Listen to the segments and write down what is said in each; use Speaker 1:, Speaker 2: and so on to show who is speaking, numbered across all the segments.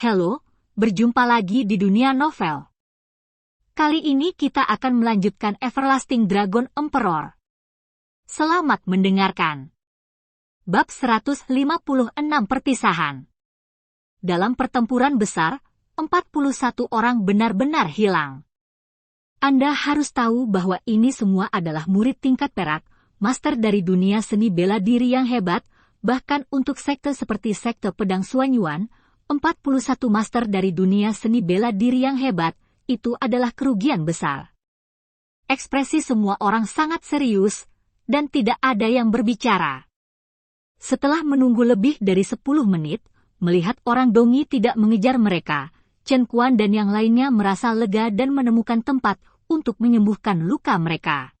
Speaker 1: Halo, berjumpa lagi di dunia novel. Kali ini kita akan melanjutkan Everlasting Dragon Emperor. Selamat mendengarkan. Bab 156 Perpisahan. Dalam pertempuran besar, 41 orang benar-benar hilang. Anda harus tahu bahwa ini semua adalah murid tingkat perak, master dari dunia seni bela diri yang hebat, bahkan untuk sekte seperti sekte pedang Xuanyuan, 41 master dari dunia seni bela diri yang hebat, itu adalah kerugian besar. Ekspresi semua orang sangat serius, dan tidak ada yang berbicara. Setelah menunggu lebih dari 10 menit, melihat orang Dongi tidak mengejar mereka, Chen Quan dan yang lainnya merasa lega dan menemukan tempat untuk menyembuhkan luka mereka.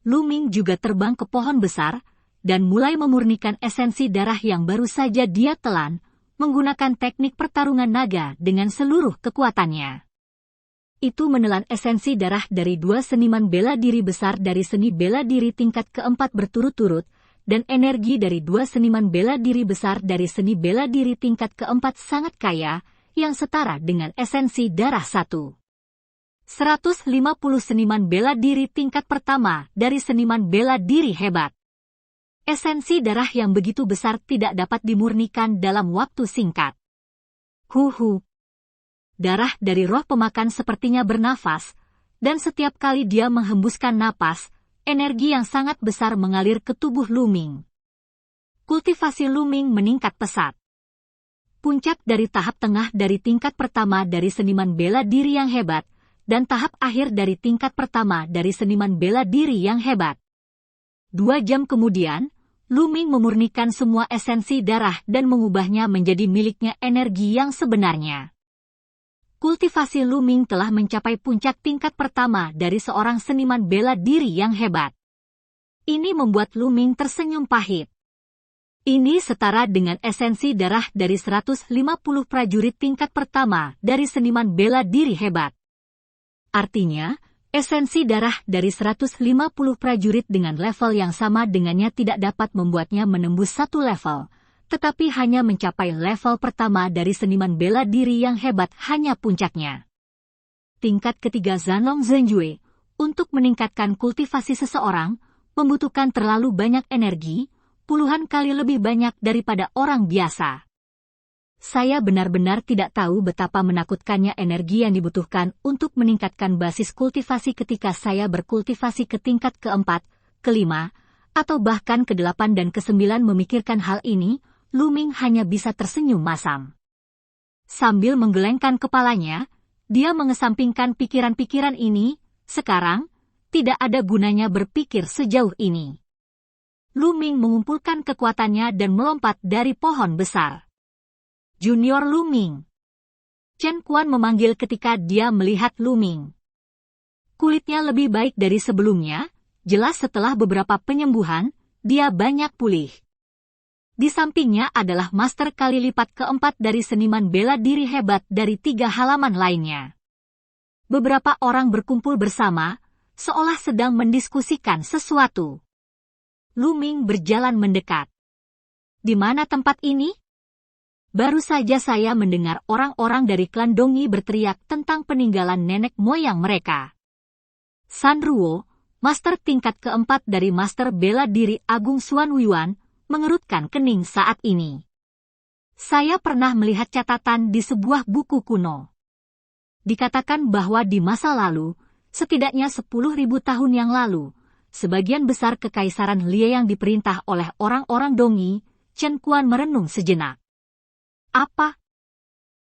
Speaker 1: Lu Ming juga terbang ke pohon besar, dan mulai memurnikan esensi darah yang baru saja dia telan, menggunakan teknik pertarungan naga dengan seluruh kekuatannya. Itu menelan esensi darah dari dua seniman bela diri besar dari seni bela diri tingkat keempat berturut-turut, dan energi dari dua seniman bela diri besar dari seni bela diri tingkat keempat sangat kaya, yang setara dengan esensi darah 150 seniman bela diri tingkat pertama dari seniman bela diri hebat. Esensi darah yang begitu besar tidak dapat dimurnikan dalam waktu singkat. Darah dari roh pemakan sepertinya bernafas, dan setiap kali dia menghembuskan napas, energi yang sangat besar mengalir ke tubuh Lu Ming. Kultivasi Lu Ming meningkat pesat. Puncak dari tahap tengah dari tingkat pertama dari seniman bela diri yang hebat, dan tahap akhir dari tingkat pertama dari seniman bela diri yang hebat. 2 jam kemudian, Lu Ming memurnikan semua esensi darah dan mengubahnya menjadi miliknya energi yang sebenarnya. Kultivasi Lu Ming telah mencapai puncak tingkat pertama dari seorang seniman bela diri yang hebat. Ini membuat Lu Ming tersenyum pahit. Ini setara dengan esensi darah dari 150 prajurit tingkat pertama dari seniman bela diri hebat. Artinya, esensi darah dari 150 prajurit dengan level yang sama dengannya tidak dapat membuatnya menembus satu level, tetapi hanya mencapai level pertama dari seniman bela diri yang hebat hanya puncaknya. Tingkat ketiga Zanlong Zhenjue, untuk meningkatkan kultivasi seseorang, membutuhkan terlalu banyak energi, puluhan kali lebih banyak daripada orang biasa. Saya benar-benar tidak tahu betapa menakutkannya energi yang dibutuhkan untuk meningkatkan basis kultivasi ketika saya berkultivasi ke tingkat keempat, kelima, atau bahkan ke-8 dan ke-9 memikirkan hal ini, Lu Ming hanya bisa tersenyum masam. Sambil menggelengkan kepalanya, dia mengesampingkan pikiran-pikiran ini, sekarang, tidak ada gunanya berpikir sejauh ini. Lu Ming mengumpulkan kekuatannya dan melompat dari pohon besar. Junior Lu Ming. Chen Quan memanggil ketika dia melihat Lu Ming. Kulitnya lebih baik dari sebelumnya, jelas setelah beberapa penyembuhan, dia banyak pulih. Di sampingnya adalah master kali lipat keempat dari seniman bela diri hebat dari 3 halaman lainnya. Beberapa orang berkumpul bersama, seolah sedang mendiskusikan sesuatu. Lu Ming berjalan mendekat. Di mana tempat ini? Baru saja saya mendengar orang-orang dari klan Dongi berteriak tentang peninggalan nenek moyang mereka. San Ruo, master tingkat keempat dari master bela diri Agung Xuanyuan, mengerutkan kening saat ini. Saya pernah melihat catatan di sebuah buku kuno. Dikatakan bahwa di masa lalu, setidaknya 10.000 tahun yang lalu, sebagian besar kekaisaran Lieyang diperintah oleh orang-orang Dongi. Chen Quan merenung sejenak. Apa?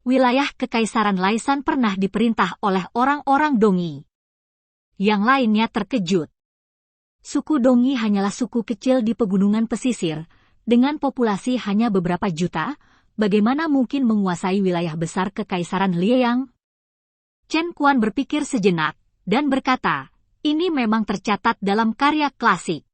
Speaker 1: Wilayah Kekaisaran Laisan pernah diperintah oleh orang-orang Dongi. Yang lainnya terkejut. Suku Dongi hanyalah suku kecil di pegunungan pesisir, dengan populasi hanya beberapa juta, bagaimana mungkin menguasai wilayah besar Kekaisaran Lieyang? Chen Quan berpikir sejenak, dan berkata, ini memang tercatat dalam karya klasik.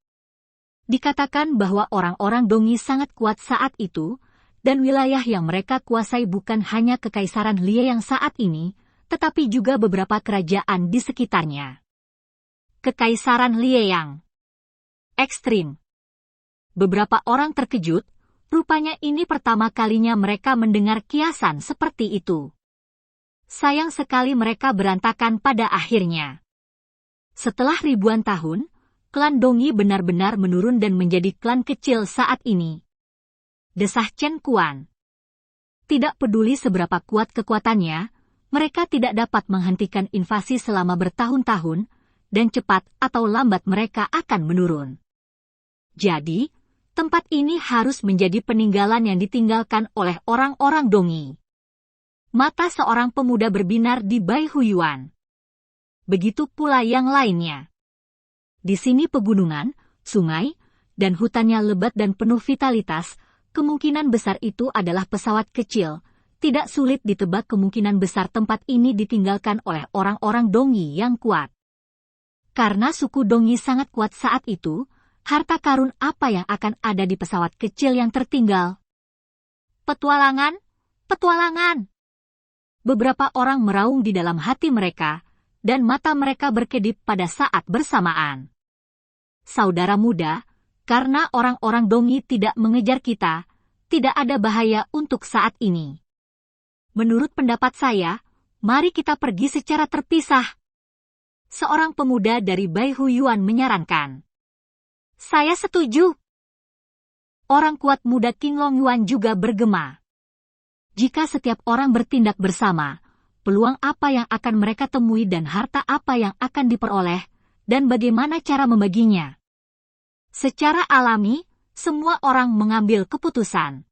Speaker 1: Dikatakan bahwa orang-orang Dongi sangat kuat saat itu, dan wilayah yang mereka kuasai bukan hanya Kekaisaran Lieyang saat ini, tetapi juga beberapa kerajaan di sekitarnya. Kekaisaran Lieyang. Ekstrim. Beberapa orang terkejut, Rupanya ini pertama kalinya mereka mendengar kiasan seperti itu. Sayang sekali mereka berantakan pada akhirnya. Setelah ribuan tahun, klan Dongi benar-benar menurun dan menjadi klan kecil saat ini. Desah Chen Kuan. Tidak peduli seberapa kuat kekuatannya, mereka tidak dapat menghentikan invasi selama bertahun-tahun, dan cepat atau lambat mereka akan menurun. Jadi, tempat ini harus menjadi peninggalan yang ditinggalkan oleh orang-orang Dongi. Mata seorang pemuda berbinar di Bai Huyuan. Begitu pula yang lainnya. Di sini pegunungan, sungai, dan hutannya lebat dan penuh vitalitas, kemungkinan besar itu adalah pesawat kecil. Tidak sulit ditebak kemungkinan besar tempat ini ditinggalkan oleh orang-orang Dongi yang kuat. Karena suku Dongi sangat kuat saat itu, harta karun apa yang akan ada di pesawat kecil yang tertinggal? Petualangan, petualangan. Beberapa orang meraung di dalam hati mereka, dan mata mereka berkedip pada saat bersamaan. Saudara muda, karena orang-orang Dongi tidak mengejar kita, tidak ada bahaya untuk saat ini. Menurut pendapat saya, mari kita pergi secara terpisah. Seorang pemuda dari Bai Huyuan menyarankan. Saya setuju. Orang kuat muda King Long Yuan juga bergema. Jika setiap orang bertindak bersama, peluang apa yang akan mereka temui dan harta apa yang akan diperoleh, dan bagaimana cara membaginya? Secara alami, semua orang mengambil keputusan.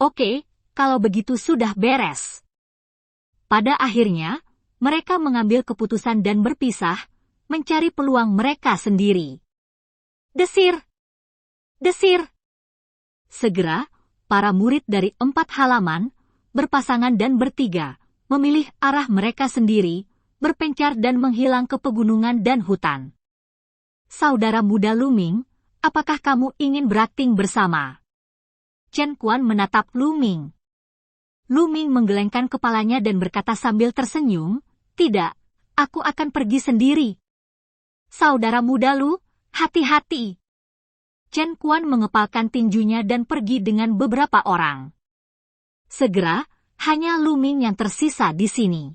Speaker 1: Oke, kalau begitu sudah beres. Pada akhirnya, mereka mengambil keputusan dan berpisah, mencari peluang mereka sendiri. Desir! Desir! Segera, para murid dari 4 halaman, berpasangan dan bertiga, memilih arah mereka sendiri, berpencar dan menghilang ke pegunungan dan hutan. Saudara muda Luming, apakah kamu ingin berakting bersama? Chen Kuan menatap Luming. Luming menggelengkan kepalanya dan berkata sambil tersenyum, tidak, aku akan pergi sendiri. Saudara muda Lu, hati-hati. Chen Kuan mengepalkan tinjunya dan pergi dengan beberapa orang. Segera, hanya Luming yang tersisa di sini.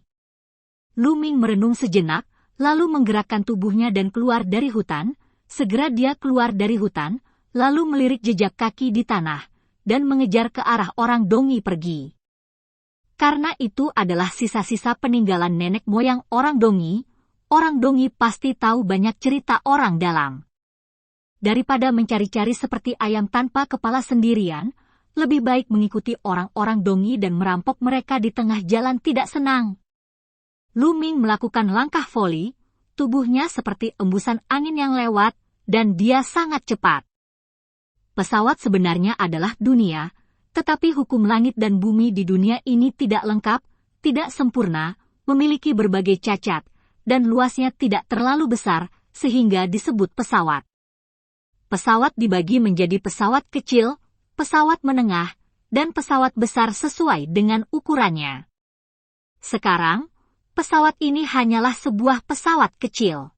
Speaker 1: Luming merenung sejenak, lalu menggerakkan tubuhnya dan keluar dari hutan. Segera dia keluar dari hutan, lalu melirik jejak kaki di tanah, dan mengejar ke arah orang Dongi pergi. Karena itu adalah sisa-sisa peninggalan nenek moyang orang Dongi pasti tahu banyak cerita orang dalam. Daripada mencari-cari seperti ayam tanpa kepala sendirian, lebih baik mengikuti orang-orang Dongi dan merampok mereka di tengah jalan tidak senang. Luming melakukan langkah voli, tubuhnya seperti embusan angin yang lewat, dan dia sangat cepat. Pesawat sebenarnya adalah dunia, tetapi hukum langit dan bumi di dunia ini tidak lengkap, tidak sempurna, memiliki berbagai cacat, dan luasnya tidak terlalu besar, sehingga disebut pesawat. Pesawat dibagi menjadi pesawat kecil, pesawat menengah, dan pesawat besar sesuai dengan ukurannya. Sekarang, pesawat ini hanyalah sebuah pesawat kecil.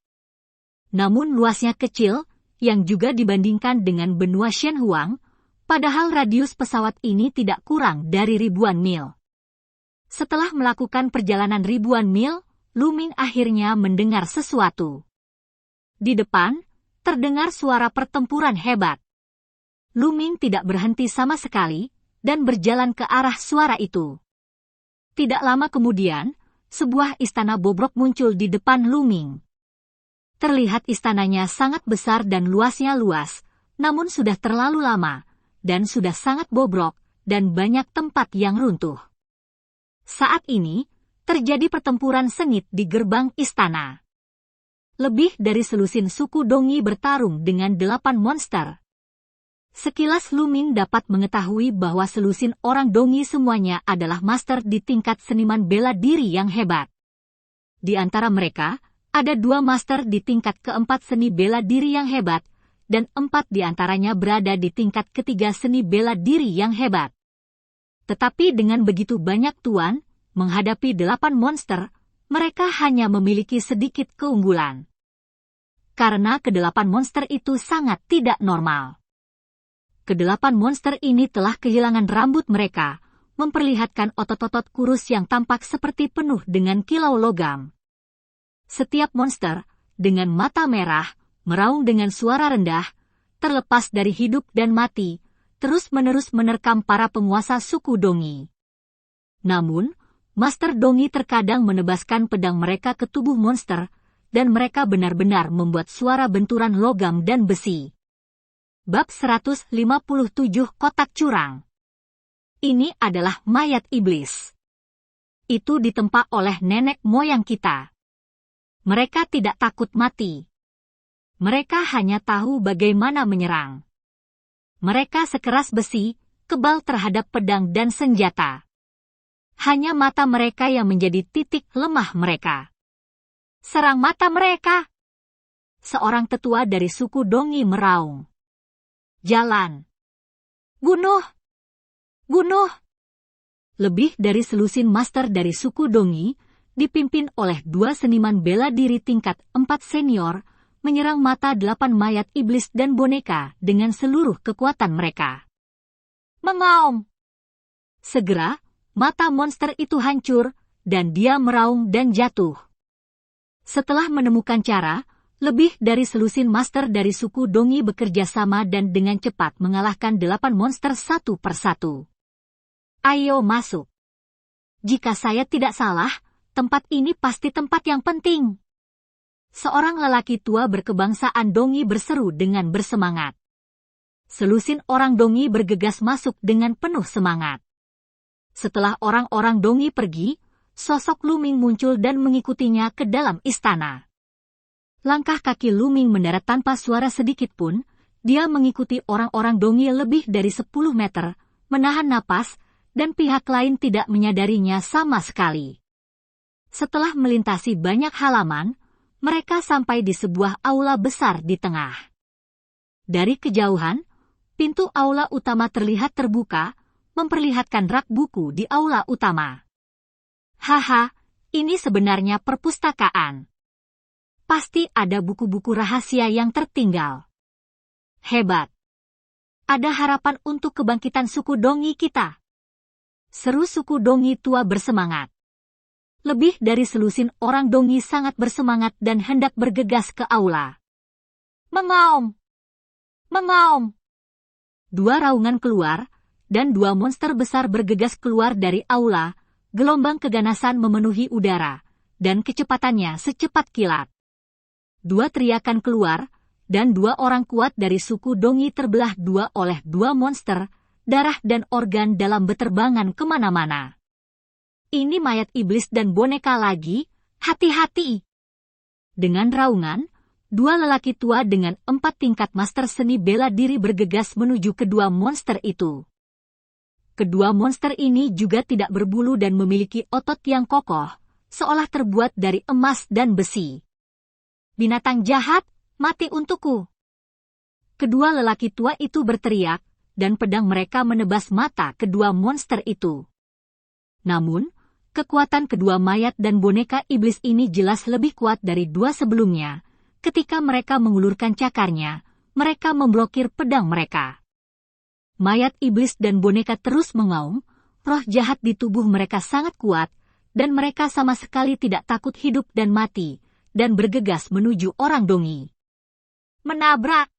Speaker 1: Namun luasnya kecil, yang juga dibandingkan dengan benua Shenhuang, padahal radius pesawat ini tidak kurang dari ribuan mil. Setelah melakukan perjalanan ribuan mil, Luming akhirnya mendengar sesuatu. Di depan, terdengar suara pertempuran hebat. Luming tidak berhenti sama sekali, dan berjalan ke arah suara itu. Tidak lama kemudian, sebuah istana bobrok muncul di depan Luming. Terlihat istananya sangat besar dan luasnya luas, namun sudah terlalu lama, dan sudah sangat bobrok, dan banyak tempat yang runtuh. Saat ini, terjadi pertempuran sengit di gerbang istana. Lebih dari selusin suku Dongi bertarung dengan 8 monster. Sekilas Luming dapat mengetahui bahwa selusin orang Dongi semuanya adalah master di tingkat seniman bela diri yang hebat. Di antara mereka, ada 2 master di tingkat keempat seni bela diri yang hebat, dan 4 di antaranya berada di tingkat ketiga seni bela diri yang hebat. Tetapi dengan begitu banyak tuan, menghadapi 8 monster, mereka hanya memiliki sedikit keunggulan. Karena ke-8 monster itu sangat tidak normal. Kedelapan monster ini telah kehilangan rambut mereka, memperlihatkan otot-otot kurus yang tampak seperti penuh dengan kilau logam. Setiap monster, dengan mata merah, meraung dengan suara rendah, terlepas dari hidup dan mati, terus-menerus menerkam para penguasa suku Dongi. Namun, Master Dongi terkadang menebaskan pedang mereka ke tubuh monster, dan mereka benar-benar membuat suara benturan logam dan besi. Bab 157 Kotak Curang. Ini adalah mayat iblis. Itu ditempa oleh nenek moyang kita. Mereka tidak takut mati. Mereka hanya tahu bagaimana menyerang. Mereka sekeras besi, kebal terhadap pedang dan senjata. Hanya mata mereka yang menjadi titik lemah mereka. Serang mata mereka! Seorang tetua dari suku Dongi meraung. Jalan! Bunuh! Bunuh! Lebih dari selusin master dari suku Dongi, dipimpin oleh 2 seniman bela diri tingkat 4 senior, menyerang mata 8 mayat iblis dan boneka dengan seluruh kekuatan mereka. Mengaum! Segera, mata monster itu hancur, dan dia meraung dan jatuh. Setelah menemukan cara, lebih dari selusin master dari suku Dongi bekerja sama dan dengan cepat mengalahkan 8 monster satu persatu. Ayo masuk. Jika saya tidak salah, tempat ini pasti tempat yang penting. Seorang lelaki tua berkebangsaan Dongi berseru dengan bersemangat. Selusin orang Dongi bergegas masuk dengan penuh semangat. Setelah orang-orang Dongi pergi, sosok Luming muncul dan mengikutinya ke dalam istana. Langkah kaki Luming mendarat tanpa suara sedikit pun, dia mengikuti orang-orang Dongi lebih dari 10 meter, menahan napas, dan pihak lain tidak menyadarinya sama sekali. Setelah melintasi banyak halaman, mereka sampai di sebuah aula besar di tengah. Dari kejauhan, pintu aula utama terlihat terbuka, memperlihatkan rak buku di aula utama. Haha, ini sebenarnya perpustakaan. Pasti ada buku-buku rahasia yang tertinggal. Hebat. Ada harapan untuk kebangkitan suku Dongi kita. Seru suku Dongi tua bersemangat. Lebih dari selusin orang Dongi sangat bersemangat dan hendak bergegas ke aula. Mengaum! Mengaum! 2 raungan keluar, dan 2 monster besar bergegas keluar dari aula, gelombang keganasan memenuhi udara, dan kecepatannya secepat kilat. 2 teriakan keluar, dan 2 orang kuat dari suku Dongi terbelah 2 oleh 2 monster, darah dan organ dalam beterbangan kemana-mana. Ini mayat iblis dan boneka lagi, hati-hati! Dengan raungan, 2 lelaki tua dengan 4 tingkat master seni bela diri bergegas menuju kedua monster itu. Kedua monster ini juga tidak berbulu dan memiliki otot yang kokoh, seolah terbuat dari emas dan besi. Binatang jahat, mati untukku! Kedua lelaki tua itu berteriak, dan pedang mereka menebas mata kedua monster itu. Namun, kekuatan kedua mayat dan boneka iblis ini jelas lebih kuat dari 2 sebelumnya. Ketika mereka mengulurkan cakarnya, mereka memblokir pedang mereka. Mayat iblis dan boneka terus mengaum, roh jahat di tubuh mereka sangat kuat, dan mereka sama sekali tidak takut hidup dan mati, dan bergegas menuju orang Dongi. Menabrak!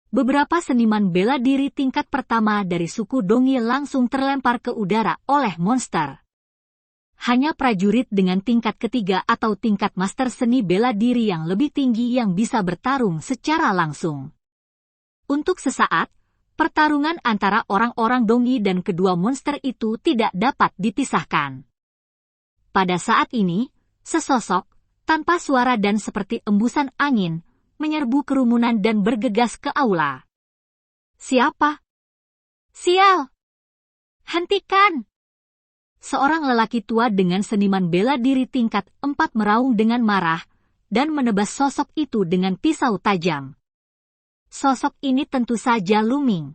Speaker 1: Beberapa seniman bela diri tingkat pertama dari suku Dongi langsung terlempar ke udara oleh monster. Hanya prajurit dengan tingkat ketiga atau tingkat master seni bela diri yang lebih tinggi yang bisa bertarung secara langsung. Untuk sesaat, pertarungan antara orang-orang Dongi dan kedua monster itu tidak dapat dipisahkan. Pada saat ini, sesosok, tanpa suara dan seperti embusan angin, menyerbu kerumunan dan bergegas ke aula. Siapa? Sial! Hentikan! Seorang lelaki tua dengan seniman bela diri tingkat 4 meraung dengan marah, dan menebas sosok itu dengan pisau tajam. Sosok ini tentu saja Luming.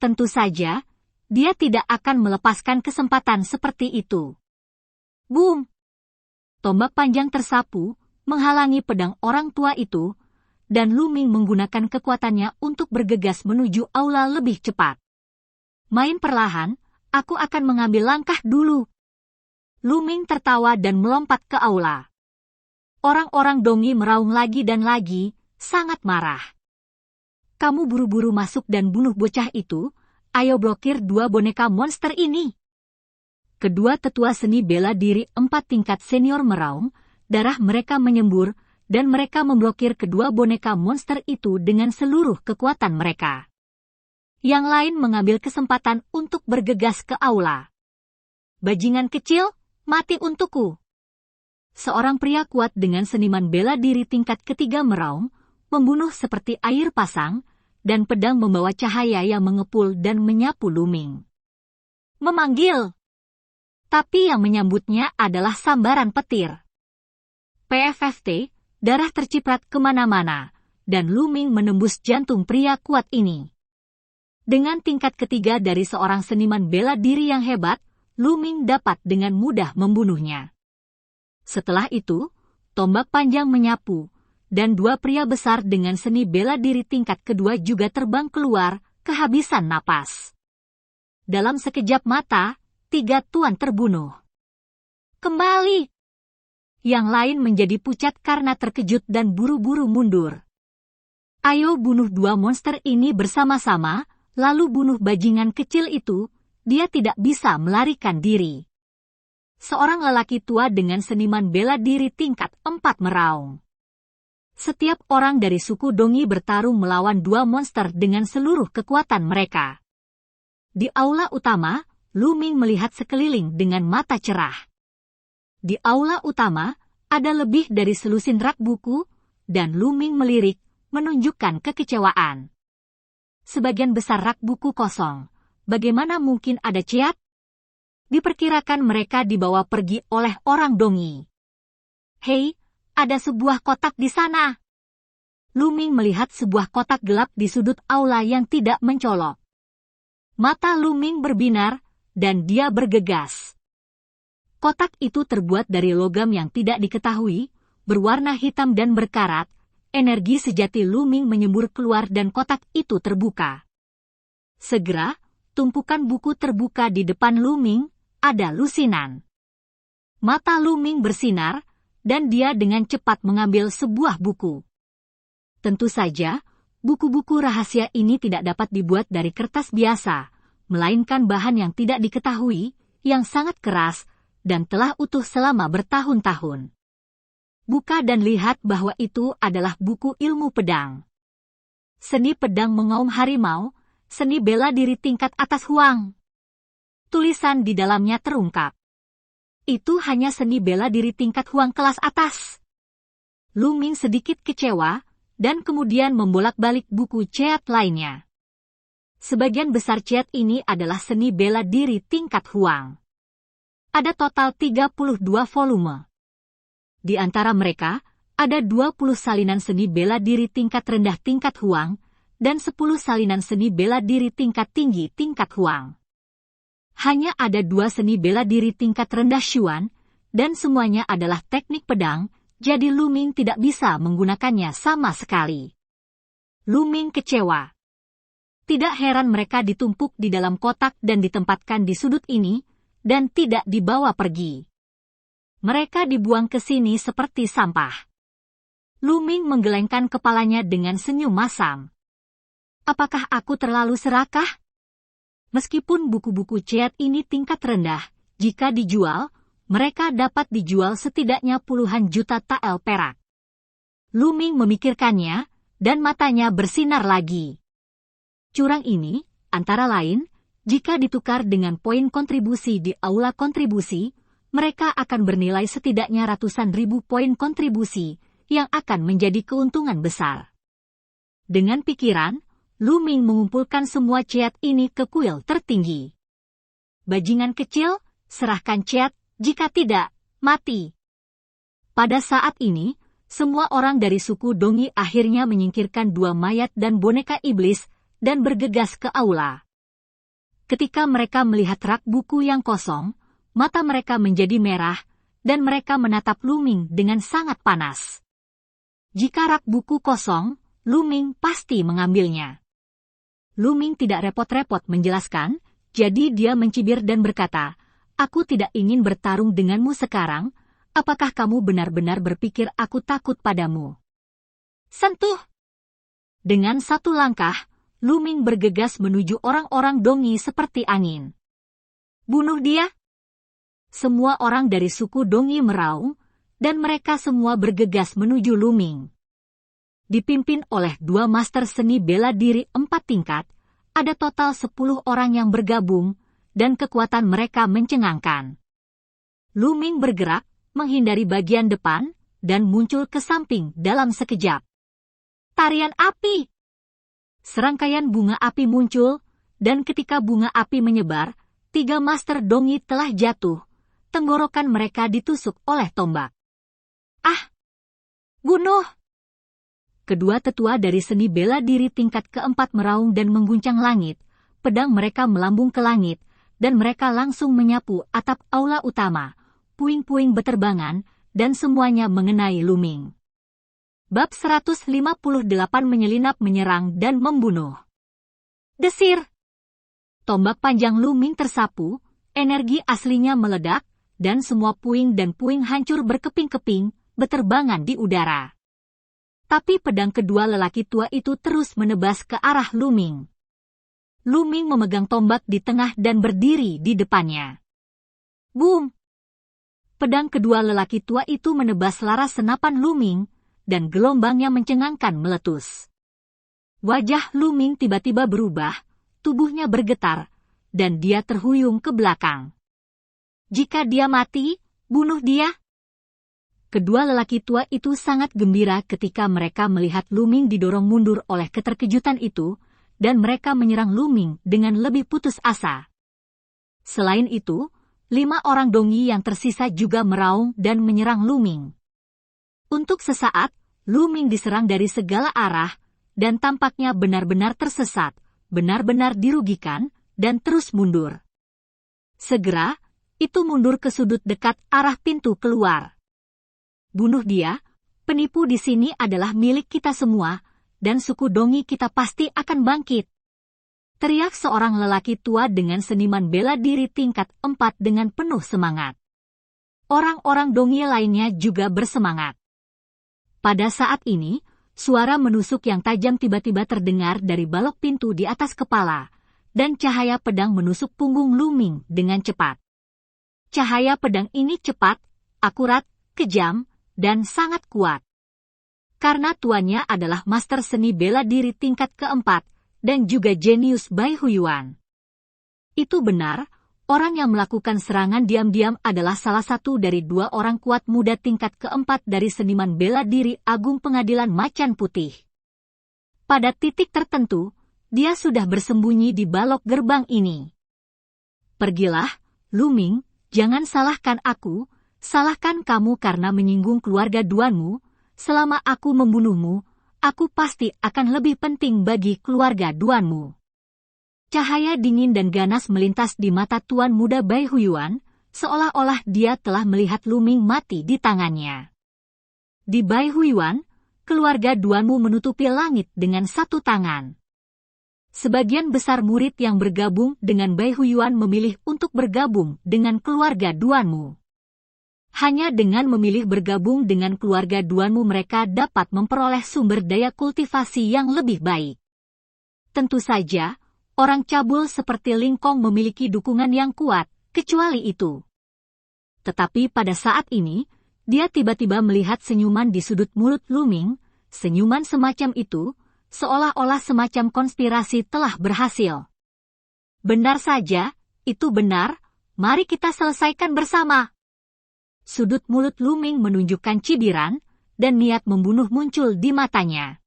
Speaker 1: Tentu saja, dia tidak akan melepaskan kesempatan seperti itu. Boom! Tombak panjang tersapu, menghalangi pedang orang tua itu, dan Luming menggunakan kekuatannya untuk bergegas menuju aula lebih cepat. Main perlahan, aku akan mengambil langkah dulu. Luming tertawa dan melompat ke aula. Orang-orang Dongi meraung lagi dan lagi, sangat marah. Kamu buru-buru masuk dan bunuh bocah itu, ayo blokir dua boneka monster ini. Kedua tetua seni bela diri 4 tingkat senior meraung, darah mereka menyembur, dan mereka memblokir kedua boneka monster itu dengan seluruh kekuatan mereka. Yang lain mengambil kesempatan untuk bergegas ke aula. Bajingan kecil, mati untukku. Seorang pria kuat dengan seniman bela diri tingkat ketiga meraung, membunuh seperti air pasang, dan pedang membawa cahaya yang mengepul dan menyapu Luming. Memanggil. Tapi yang menyambutnya adalah sambaran petir. PFFT, darah terciprat kemana-mana, dan Luming menembus jantung pria kuat ini. Dengan tingkat ketiga dari seorang seniman bela diri yang hebat, Luming dapat dengan mudah membunuhnya. Setelah itu, tombak panjang menyapu, dan dua pria besar dengan seni bela diri tingkat kedua juga terbang keluar, kehabisan napas. Dalam sekejap mata, 3 tuan terbunuh. Kembali! Yang lain menjadi pucat karena terkejut dan buru-buru mundur. Ayo bunuh 2 monster ini bersama-sama, lalu bunuh bajingan kecil itu, dia tidak bisa melarikan diri. Seorang lelaki tua dengan seniman bela diri tingkat 4 meraung. Setiap orang dari suku Dongi bertarung melawan 2 monster dengan seluruh kekuatan mereka. Di aula utama, Luming melihat sekeliling dengan mata cerah. Di aula utama, ada lebih dari selusin rak buku, dan Luming melirik, menunjukkan kekecewaan. Sebagian besar rak buku kosong. Bagaimana mungkin ada ceat? Diperkirakan mereka dibawa pergi oleh orang Dongi. Hei, ada sebuah kotak di sana. Luming melihat sebuah kotak gelap di sudut aula yang tidak mencolok. Mata Luming berbinar, dan dia bergegas. Kotak itu terbuat dari logam yang tidak diketahui, berwarna hitam dan berkarat. Energi sejati Luming menyembur keluar dan kotak itu terbuka. Segera, tumpukan buku terbuka di depan Luming, ada lusinan. Mata Luming bersinar, dan dia dengan cepat mengambil sebuah buku. Tentu saja, buku-buku rahasia ini tidak dapat dibuat dari kertas biasa, melainkan bahan yang tidak diketahui, yang sangat keras, dan telah utuh selama bertahun-tahun. Buka dan lihat bahwa itu adalah buku ilmu pedang. Seni pedang mengaum harimau, seni bela diri tingkat atas Huang. Tulisan di dalamnya terungkap. Itu hanya seni bela diri tingkat Huang kelas atas. Luming sedikit kecewa, dan kemudian membolak-balik buku ceat lainnya. Sebagian besar ceat ini adalah seni bela diri tingkat Huang. Ada total 32 volume. Di antara mereka, ada 20 salinan seni bela diri tingkat rendah tingkat Huang, dan 10 salinan seni bela diri tingkat tinggi tingkat Huang. Hanya ada 2 seni bela diri tingkat rendah Xuan, dan semuanya adalah teknik pedang, jadi Luming tidak bisa menggunakannya sama sekali. Luming kecewa. Tidak heran mereka ditumpuk di dalam kotak dan ditempatkan di sudut ini, dan tidak dibawa pergi. Mereka dibuang ke sini seperti sampah. Luming menggelengkan kepalanya dengan senyum masam. Apakah aku terlalu serakah? Meskipun buku-buku ceat ini tingkat rendah, jika dijual, mereka dapat dijual setidaknya puluhan juta tael perak. Luming memikirkannya, dan matanya bersinar lagi. Curang ini, antara lain, jika ditukar dengan poin kontribusi di aula kontribusi, mereka akan bernilai setidaknya ratusan ribu poin kontribusi, yang akan menjadi keuntungan besar. Dengan pikiran, Luming mengumpulkan semua ceat ini ke kuil tertinggi. Bajingan kecil, serahkan ceat, jika tidak, mati. Pada saat ini, semua orang dari suku Dongi akhirnya menyingkirkan 2 mayat dan boneka iblis, dan bergegas ke aula. Ketika mereka melihat rak buku yang kosong, mata mereka menjadi merah, dan mereka menatap Luming dengan sangat panas. Jika rak buku kosong, Luming pasti mengambilnya. Luming tidak repot-repot menjelaskan, jadi dia mencibir dan berkata, "Aku tidak ingin bertarung denganmu sekarang. Apakah kamu benar-benar berpikir aku takut padamu?" Sentuh! Dengan satu langkah, Luming bergegas menuju orang-orang Dongi seperti angin. "Bunuh dia!" Semua orang dari suku Dongi meraung, dan mereka semua bergegas menuju Luming. Dipimpin oleh 2 master seni bela diri 4 tingkat, ada total 10 orang yang bergabung, dan kekuatan mereka mencengangkan. Luming bergerak, menghindari bagian depan, dan muncul ke samping dalam sekejap. Tarian api! Serangkaian bunga api muncul, dan ketika bunga api menyebar, 3 master Dongi telah jatuh, tenggorokan mereka ditusuk oleh tombak. "Ah! Bunuh!" Kedua tetua dari seni bela diri tingkat keempat meraung dan mengguncang langit, pedang mereka melambung ke langit, dan mereka langsung menyapu atap aula utama, puing-puing beterbangan, dan semuanya mengenai Luming. Bab 158 menyelinap menyerang dan membunuh. Desir! Tombak panjang Luming tersapu, energi aslinya meledak, dan semua puing dan puing hancur berkeping-keping, beterbangan di udara. Tapi pedang kedua lelaki tua itu terus menebas ke arah Luming. Luming memegang tombak di tengah dan berdiri di depannya. Boom! Pedang kedua lelaki tua itu menebas laras senapan Luming, dan gelombangnya mencengangkan meletus. Wajah Luming tiba-tiba berubah, tubuhnya bergetar, dan dia terhuyung ke belakang. "Jika dia mati, bunuh dia!" Kedua lelaki tua itu sangat gembira ketika mereka melihat Luming didorong mundur oleh keterkejutan itu, dan mereka menyerang Luming dengan lebih putus asa. Selain itu, 5 orang Dongi yang tersisa juga meraung dan menyerang Luming. Untuk sesaat, Luming diserang dari segala arah, dan tampaknya benar-benar tersesat, benar-benar dirugikan, dan terus mundur. Segera, itu mundur ke sudut dekat arah pintu keluar. "Bunuh dia, penipu di sini adalah milik kita semua, dan suku Dongi kita pasti akan bangkit," teriak seorang lelaki tua dengan seniman bela diri tingkat 4 dengan penuh semangat. Orang-orang Dongi lainnya juga bersemangat. Pada saat ini, suara menusuk yang tajam tiba-tiba terdengar dari balok pintu di atas kepala, dan cahaya pedang menusuk punggung Luming dengan cepat. Cahaya pedang ini cepat, akurat, kejam, dan sangat kuat. Karena tuannya adalah master seni bela diri tingkat keempat, dan juga jenius Bai Huyuan. Itu benar, orang yang melakukan serangan diam-diam adalah salah satu dari 2 orang kuat muda tingkat keempat dari seniman bela diri Agung Pengadilan Macan Putih. Pada titik tertentu, dia sudah bersembunyi di balok gerbang ini. "Pergilah, Luming, jangan salahkan aku, salahkan kamu karena menyinggung keluarga Duanmu. Selama aku membunuhmu, aku pasti akan lebih penting bagi keluarga Duanmu." Cahaya dingin dan ganas melintas di mata tuan muda Bai Huyuan, seolah-olah dia telah melihat Luming mati di tangannya. Di Bai Huyuan, keluarga Duanmu menutupi langit dengan satu tangan. Sebagian besar murid yang bergabung dengan Bai Huyuan memilih untuk bergabung dengan keluarga Duanmu. Hanya dengan memilih bergabung dengan keluarga Duanmu mereka dapat memperoleh sumber daya kultivasi yang lebih baik. Tentu saja, orang cabul seperti Lingkong memiliki dukungan yang kuat, kecuali itu. Tetapi pada saat ini, dia tiba-tiba melihat senyuman di sudut mulut Luming, senyuman semacam itu, seolah-olah semacam konspirasi telah berhasil. "Benar saja, itu benar, mari kita selesaikan bersama." Sudut mulut Luming menunjukkan cibiran, dan niat membunuh muncul di matanya.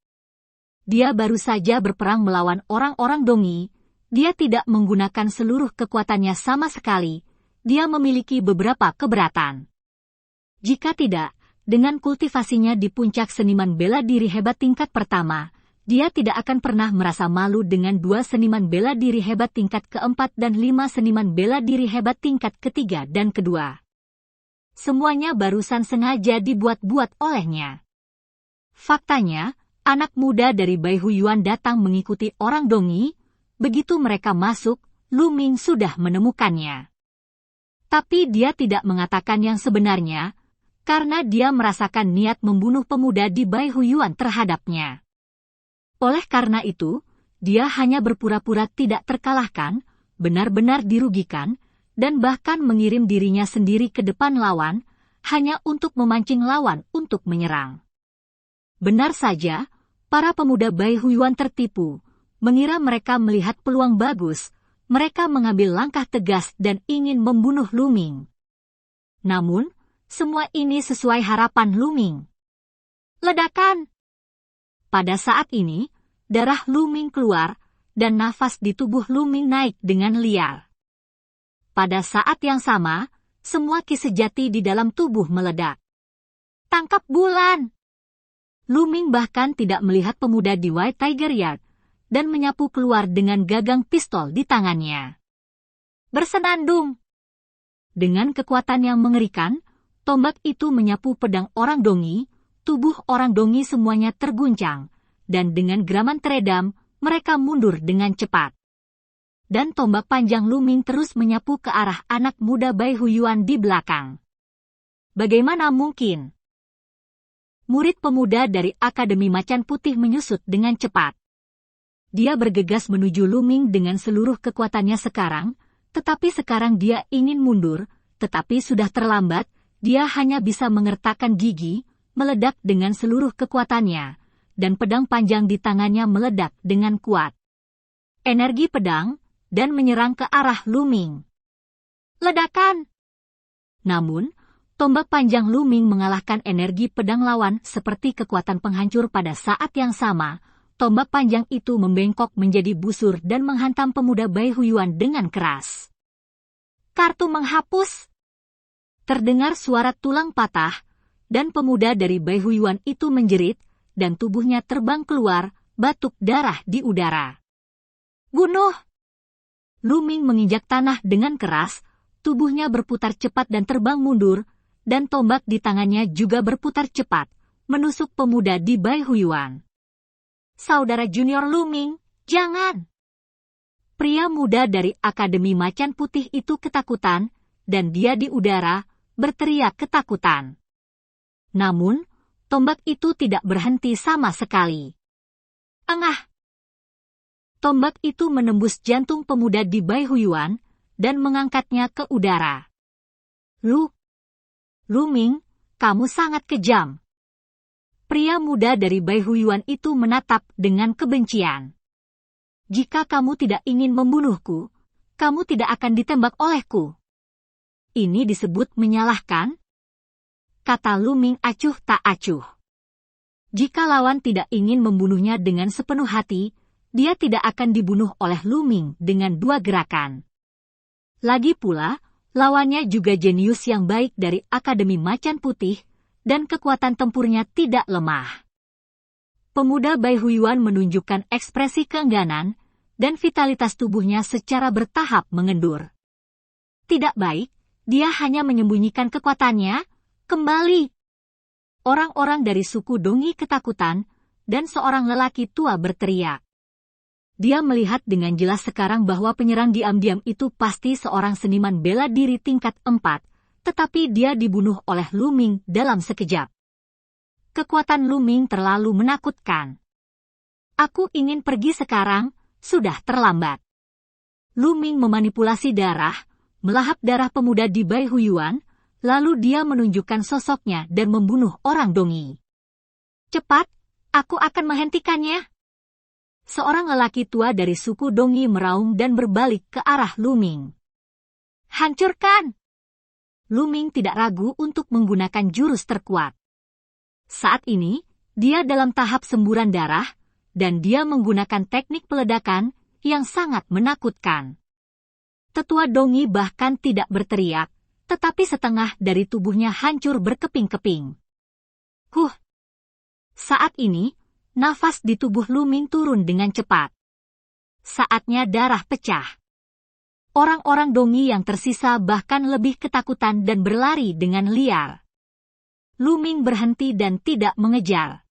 Speaker 1: Dia baru saja berperang melawan orang-orang Dongi, dia tidak menggunakan seluruh kekuatannya sama sekali, dia memiliki beberapa keberatan. Jika tidak, dengan kultivasinya di puncak seniman bela diri hebat tingkat pertama, dia tidak akan pernah merasa malu dengan 2 seniman bela diri hebat tingkat keempat dan 5 seniman bela diri hebat tingkat ketiga dan kedua. Semuanya barusan sengaja dibuat-buat olehnya. Faktanya, anak muda dari Bai Huyuan datang mengikuti orang Dongi. Begitu mereka masuk, Lu Ming sudah menemukannya. Tapi dia tidak mengatakan yang sebenarnya, karena dia merasakan niat membunuh pemuda di Bai Huyuan terhadapnya. Oleh karena itu, dia hanya berpura-pura tidak terkalahkan, benar-benar dirugikan, dan bahkan mengirim dirinya sendiri ke depan lawan, hanya untuk memancing lawan untuk menyerang. Benar saja, para pemuda Bai Huyuan tertipu, mengira mereka melihat peluang bagus, mereka mengambil langkah tegas dan ingin membunuh Lu Ming. Namun, semua ini sesuai harapan Lu Ming. Ledakan! Pada saat ini, darah Lu Ming keluar, dan nafas di tubuh Lu Ming naik dengan liar. Pada saat yang sama, semua ki sejati di dalam tubuh meledak. Tangkap bulan! Lu Ming bahkan tidak melihat pemuda di White Tiger Yard, dan menyapu keluar dengan gagang pistol di tangannya. Bersenandung! Dengan kekuatan yang mengerikan, tombak itu menyapu pedang orang Dongi, tubuh orang Dongi semuanya terguncang, dan dengan geraman teredam, mereka mundur dengan cepat. Dan tombak panjang Lu Ming terus menyapu ke arah anak muda Bai Huyuan di belakang. Bagaimana mungkin? Murid pemuda dari Akademi Macan Putih menyusut dengan cepat. Dia bergegas menuju Lu Ming dengan seluruh kekuatannya sekarang, tetapi sekarang dia ingin mundur, tetapi sudah terlambat, dia hanya bisa mengertakkan gigi, meledak dengan seluruh kekuatannya, dan pedang panjang di tangannya meledak dengan kuat. Energi pedang, dan menyerang ke arah Lu Ming. Ledakan! Namun, tombak panjang Lu Ming mengalahkan energi pedang lawan seperti kekuatan penghancur pada saat yang sama, tombak panjang itu membengkok menjadi busur dan menghantam pemuda Bai Huyuan dengan keras. Kartu menghapus! Terdengar suara tulang patah, dan pemuda dari Bai Huyuan itu menjerit, dan tubuhnya terbang keluar, batuk darah di udara. Bunuh! Lu Ming menginjak tanah dengan keras, tubuhnya berputar cepat dan terbang mundur, dan tombak di tangannya juga berputar cepat, menusuk pemuda di Bai Huyuan. Saudara junior Lu Ming, jangan! Pria muda dari Akademi Macan Putih itu ketakutan, dan dia di udara, berteriak ketakutan. Namun, tombak itu tidak berhenti sama sekali. Engah! Tombak itu menembus jantung pemuda di Bai Huyuan, dan mengangkatnya ke udara. Lu Ming, kamu sangat kejam. Pria muda dari Bai Huyuan itu menatap dengan kebencian. Jika kamu tidak ingin membunuhku, kamu tidak akan ditembak olehku. Ini disebut menyalahkan? Kata Lu Ming acuh tak acuh. Jika lawan tidak ingin membunuhnya dengan sepenuh hati, dia tidak akan dibunuh oleh Lu Ming dengan 2 gerakan. Lagi pula, lawannya juga jenius yang baik dari Akademi Macan Putih, dan kekuatan tempurnya tidak lemah. Pemuda Bai Huyuan menunjukkan ekspresi keengganan, dan vitalitas tubuhnya secara bertahap mengendur. Tidak baik, dia hanya menyembunyikan kekuatannya. Kembali! Orang-orang dari suku Dongi ketakutan, dan seorang lelaki tua berteriak. Dia melihat dengan jelas sekarang bahwa penyerang diam-diam itu pasti seorang seniman bela diri tingkat 4, tetapi dia dibunuh oleh Lu Ming dalam sekejap. Kekuatan Lu Ming terlalu menakutkan. Aku ingin pergi sekarang, sudah terlambat. Lu Ming memanipulasi darah, melahap darah pemuda di Bai Huyuan, lalu dia menunjukkan sosoknya dan membunuh orang Dongi. Cepat, aku akan menghentikannya. Seorang lelaki tua dari suku Dongi meraung dan berbalik ke arah Lu Ming. Hancurkan! Lu Ming tidak ragu untuk menggunakan jurus terkuat. Saat ini, dia dalam tahap semburan darah, dan dia menggunakan teknik peledakan yang sangat menakutkan. Tetua Dongi bahkan tidak berteriak, tetapi setengah dari tubuhnya hancur berkeping-keping. Saat ini, nafas di tubuh Lu Ming turun dengan cepat. Saatnya darah pecah. Orang-orang Dongi yang tersisa bahkan lebih ketakutan dan berlari dengan liar. Lu Ming berhenti dan tidak mengejar.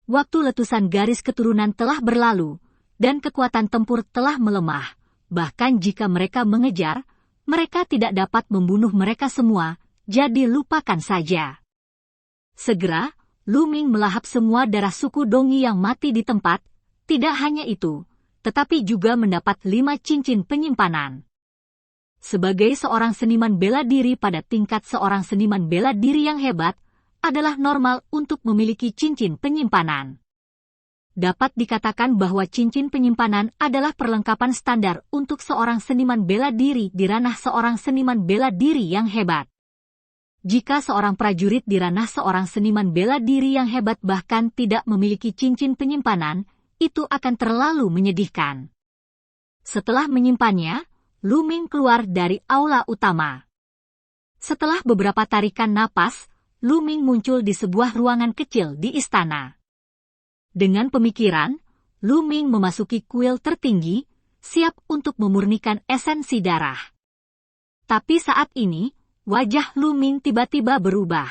Speaker 1: Waktu letusan garis keturunan telah berlalu, dan kekuatan tempur telah melemah. Bahkan jika mereka mengejar, mereka tidak dapat membunuh mereka semua, jadi lupakan saja. Segera, Lu Ming melahap semua darah suku Dongi yang mati di tempat. Tidak hanya itu, tetapi juga mendapat 5 cincin penyimpanan. Sebagai seorang seniman bela diri pada tingkat seorang seniman bela diri yang hebat, adalah normal untuk memiliki cincin penyimpanan. Dapat dikatakan bahwa cincin penyimpanan adalah perlengkapan standar untuk seorang seniman bela diri di ranah seorang seniman bela diri yang hebat. Jika seorang prajurit di ranah seorang seniman bela diri yang hebat bahkan tidak memiliki cincin penyimpanan, itu akan terlalu menyedihkan. Setelah menyimpannya, Lu Ming keluar dari aula utama. Setelah beberapa tarikan napas, Lu Ming muncul di sebuah ruangan kecil di istana. Dengan pemikiran, Lu Ming memasuki kuil tertinggi, siap untuk memurnikan esensi darah. Tapi saat ini, wajah Lu Ming tiba-tiba berubah.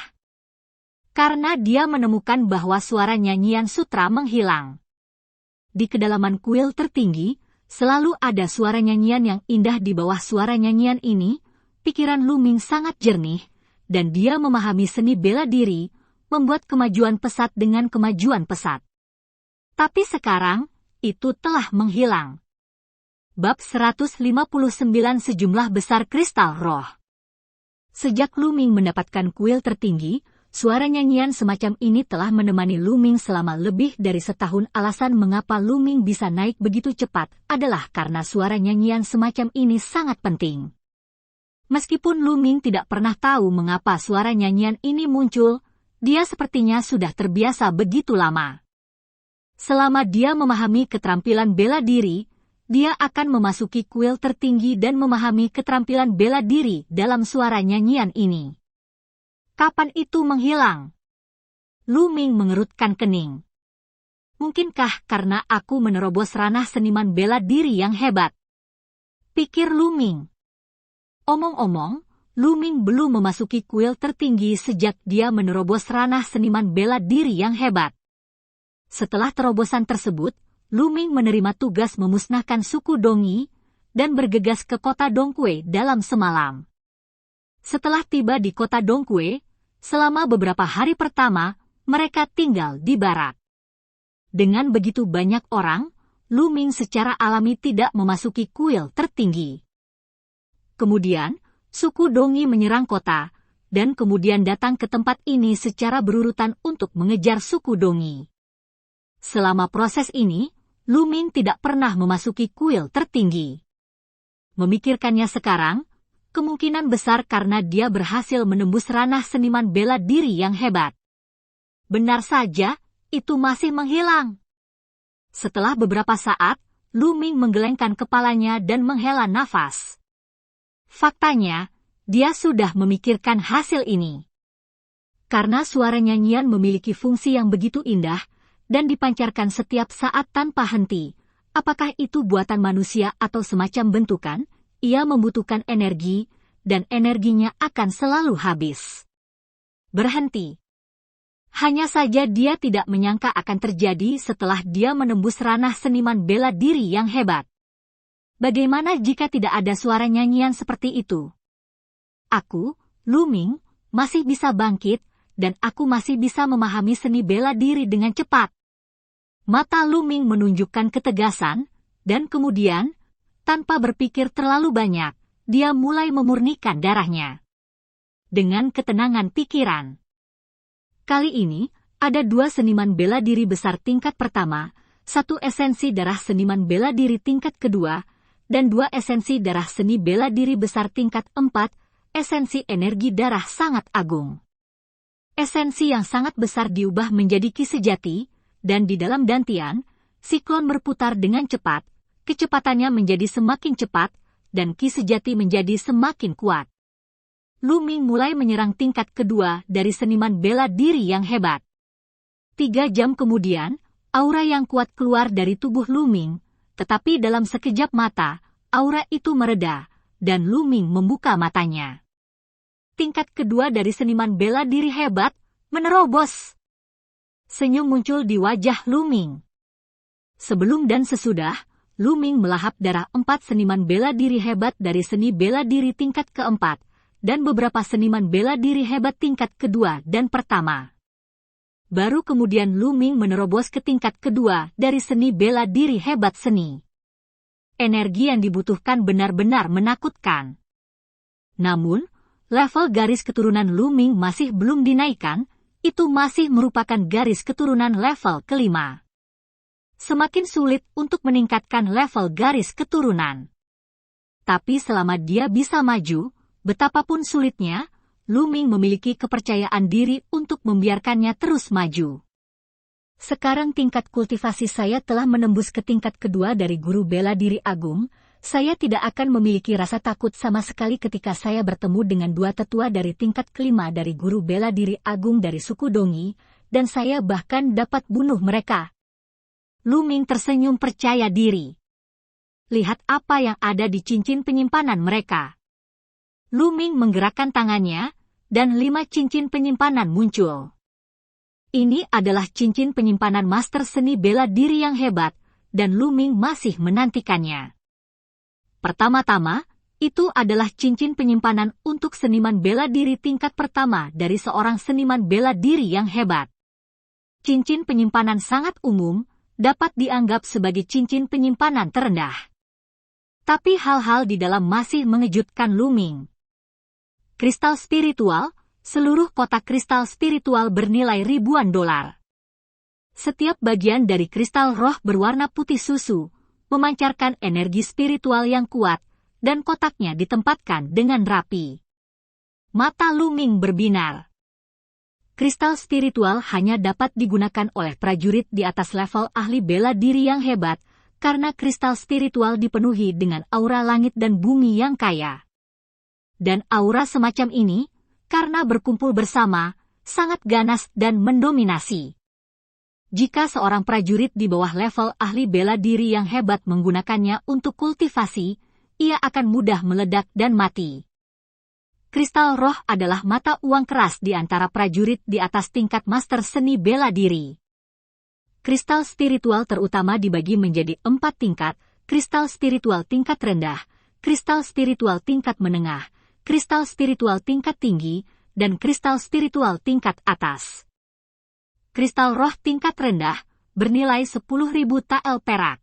Speaker 1: Karena dia menemukan bahwa suara nyanyian sutra menghilang. Di kedalaman kuil tertinggi, selalu ada suara nyanyian yang indah. Di bawah suara nyanyian ini, pikiran Lu Ming sangat jernih, dan dia memahami seni bela diri, membuat kemajuan pesat dengan kemajuan pesat. Tapi sekarang, itu telah menghilang. Bab 159 Sejumlah besar kristal roh. Sejak Lu Ming mendapatkan kuil tertinggi, suara nyanyian semacam ini telah menemani Lu Ming selama lebih dari setahun. Alasan mengapa Lu Ming bisa naik begitu cepat adalah karena suara nyanyian semacam ini sangat penting. Meskipun Lu Ming tidak pernah tahu mengapa suara nyanyian ini muncul, dia sepertinya sudah terbiasa begitu lama. Selama dia memahami keterampilan bela diri, dia akan memasuki kuil tertinggi dan memahami keterampilan bela diri dalam suara nyanyian ini. Kapan itu menghilang? Lu Ming mengerutkan kening. Mungkinkah karena aku menerobos ranah seniman bela diri yang hebat? Pikir Lu Ming. Omong-omong, Lu Ming belum memasuki kuil tertinggi sejak dia menerobos ranah seniman bela diri yang hebat. Setelah terobosan tersebut, Lu Ming menerima tugas memusnahkan suku Dongi dan bergegas ke kota Dongkue dalam semalam. Setelah tiba di kota Dongkue, selama beberapa hari pertama, mereka tinggal di barak. Dengan begitu banyak orang, Lu Ming secara alami tidak memasuki kuil tertinggi. Kemudian, suku Dongi menyerang kota, dan kemudian datang ke tempat ini secara berurutan untuk mengejar suku Dongi. Selama proses ini, Lu Ming tidak pernah memasuki kuil tertinggi. Memikirkannya sekarang, kemungkinan besar karena dia berhasil menembus ranah seniman bela diri yang hebat. Benar saja, itu masih menghilang. Setelah beberapa saat, Lu Ming menggelengkan kepalanya dan menghela nafas. Faktanya, dia sudah memikirkan hasil ini. Karena suara nyanyian memiliki fungsi yang begitu indah, dan dipancarkan setiap saat tanpa henti, apakah itu buatan manusia atau semacam bentukan, ia membutuhkan energi, dan energinya akan selalu habis. Berhenti. Hanya saja dia tidak menyangka akan terjadi setelah dia menembus ranah seniman bela diri yang hebat. Bagaimana jika tidak ada suara nyanyian seperti itu? Aku, Lu Ming, masih bisa bangkit, dan aku masih bisa memahami seni bela diri dengan cepat. Mata Lu Ming menunjukkan ketegasan, dan kemudian, tanpa berpikir terlalu banyak, dia mulai memurnikan darahnya. Dengan ketenangan pikiran. Kali ini, ada 2 seniman bela diri besar tingkat pertama, 1 esensi darah seniman bela diri tingkat kedua, dan 2 esensi darah seni bela diri besar tingkat 4, esensi energi darah sangat agung. Esensi yang sangat besar diubah menjadi ki sejati, dan di dalam dantian, siklon berputar dengan cepat, kecepatannya menjadi semakin cepat, dan ki sejati menjadi semakin kuat. Lu Ming mulai menyerang tingkat kedua dari seniman bela diri yang hebat. 3 jam kemudian, aura yang kuat keluar dari tubuh Lu Ming, tetapi dalam sekejap mata, aura itu mereda, dan Lu Ming membuka matanya. Tingkat kedua dari seniman bela diri hebat, menerobos. Senyum muncul di wajah Luming. Sebelum dan sesudah, Luming melahap darah 4 seniman bela diri hebat dari seni bela diri tingkat keempat, dan beberapa seniman bela diri hebat tingkat kedua dan pertama. Baru kemudian Luming menerobos ke tingkat kedua dari seni bela diri hebat seni. Energi yang dibutuhkan benar-benar menakutkan. Namun, level garis keturunan Luming masih belum dinaikkan, itu masih merupakan garis keturunan level kelima. Semakin sulit untuk meningkatkan level garis keturunan. Tapi selama dia bisa maju, betapapun sulitnya, Luming memiliki kepercayaan diri untuk membiarkannya terus maju. Sekarang tingkat kultivasi saya telah menembus ke tingkat kedua dari guru bela diri agung. Saya tidak akan memiliki rasa takut sama sekali ketika saya bertemu dengan dua tetua dari tingkat kelima dari guru bela diri agung dari suku Dongi, dan saya bahkan dapat bunuh mereka. Luming tersenyum percaya diri. Lihat apa yang ada di cincin penyimpanan mereka. Luming menggerakkan tangannya, dan 5 cincin penyimpanan muncul. Ini adalah cincin penyimpanan master seni bela diri yang hebat, dan Luming masih menantikannya. Pertama-tama, itu adalah cincin penyimpanan untuk seniman bela diri tingkat pertama dari seorang seniman bela diri yang hebat. Cincin penyimpanan sangat umum, dapat dianggap sebagai cincin penyimpanan terendah. Tapi hal-hal di dalam masih mengejutkan Luming. Kristal spiritual, seluruh kotak kristal spiritual bernilai ribuan dolar. Setiap bagian dari kristal roh berwarna putih susu, memancarkan energi spiritual yang kuat, dan kotaknya ditempatkan dengan rapi. Mata Luming berbinar. Kristal spiritual hanya dapat digunakan oleh prajurit di atas level ahli bela diri yang hebat, karena kristal spiritual dipenuhi dengan aura langit dan bumi yang kaya. Dan aura semacam ini, karena berkumpul bersama, sangat ganas dan mendominasi. Jika seorang prajurit di bawah level ahli bela diri yang hebat menggunakannya untuk kultivasi, ia akan mudah meledak dan mati. Kristal roh adalah mata uang keras di antara prajurit di atas tingkat master seni bela diri. Kristal spiritual terutama dibagi menjadi 4 tingkat, kristal spiritual tingkat rendah, kristal spiritual tingkat menengah, kristal spiritual tingkat tinggi, dan kristal spiritual tingkat atas. Kristal roh tingkat rendah, bernilai 10.000 tael perak.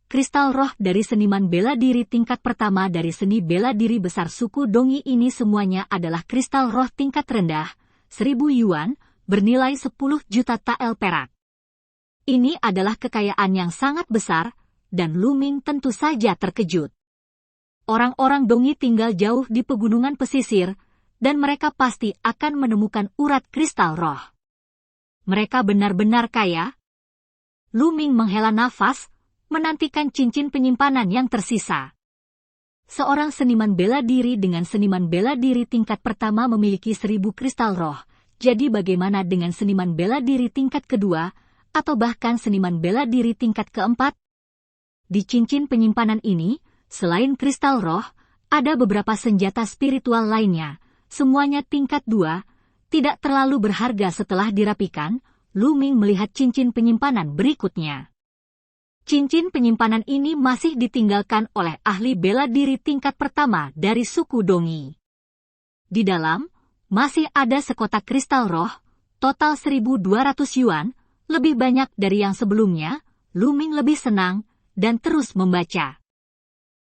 Speaker 1: Kristal roh dari seniman bela diri tingkat pertama dari seni bela diri besar suku Dongi ini semuanya adalah kristal roh tingkat rendah, 1.000 yuan, bernilai 10 juta tael perak. Ini adalah kekayaan yang sangat besar, dan Luming tentu saja terkejut. Orang-orang Dongi tinggal jauh di pegunungan pesisir, dan mereka pasti akan menemukan urat kristal roh. Mereka benar-benar kaya. Luming menghela nafas, menantikan cincin penyimpanan yang tersisa. Seorang seniman bela diri dengan seniman bela diri tingkat pertama memiliki 1.000 kristal roh, jadi bagaimana dengan seniman bela diri tingkat kedua, atau bahkan seniman bela diri tingkat keempat? Di cincin penyimpanan ini, selain kristal roh, ada beberapa senjata spiritual lainnya, semuanya tingkat 2, tidak terlalu berharga. Setelah dirapikan, Luming melihat cincin penyimpanan berikutnya. Cincin penyimpanan ini masih ditinggalkan oleh ahli bela diri tingkat pertama dari suku Dongi. Di dalam, masih ada sekotak kristal roh, total 1.200 yuan, lebih banyak dari yang sebelumnya. Luming lebih senang, dan terus membaca.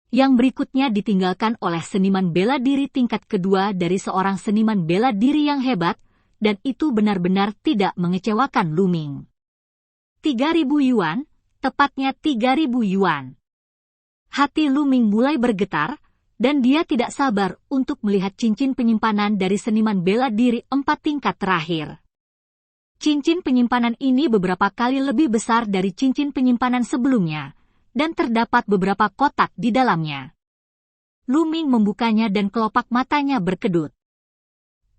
Speaker 1: Yang berikutnya ditinggalkan oleh seniman bela diri tingkat kedua dari seorang seniman bela diri yang hebat, dan itu benar-benar tidak mengecewakan Luming. 3.000 yuan, tepatnya 3.000 yuan. Hati Luming mulai bergetar, dan dia tidak sabar untuk melihat cincin penyimpanan dari seniman bela diri 4 tingkat terakhir. Cincin penyimpanan ini beberapa kali lebih besar dari cincin penyimpanan sebelumnya, dan terdapat beberapa kotak di dalamnya. Luming membukanya dan kelopak matanya berkedut.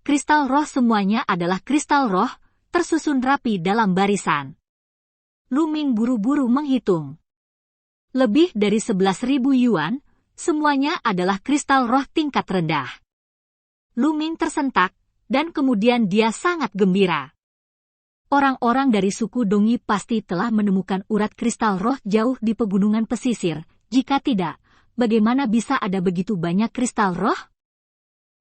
Speaker 1: Kristal roh semuanya adalah kristal roh, tersusun rapi dalam barisan. Luming buru-buru menghitung. Lebih dari 11.000 yuan, semuanya adalah kristal roh tingkat rendah. Luming tersentak, dan kemudian dia sangat gembira. Orang-orang dari suku Dongi pasti telah menemukan urat kristal roh jauh di pegunungan pesisir. Jika tidak, bagaimana bisa ada begitu banyak kristal roh?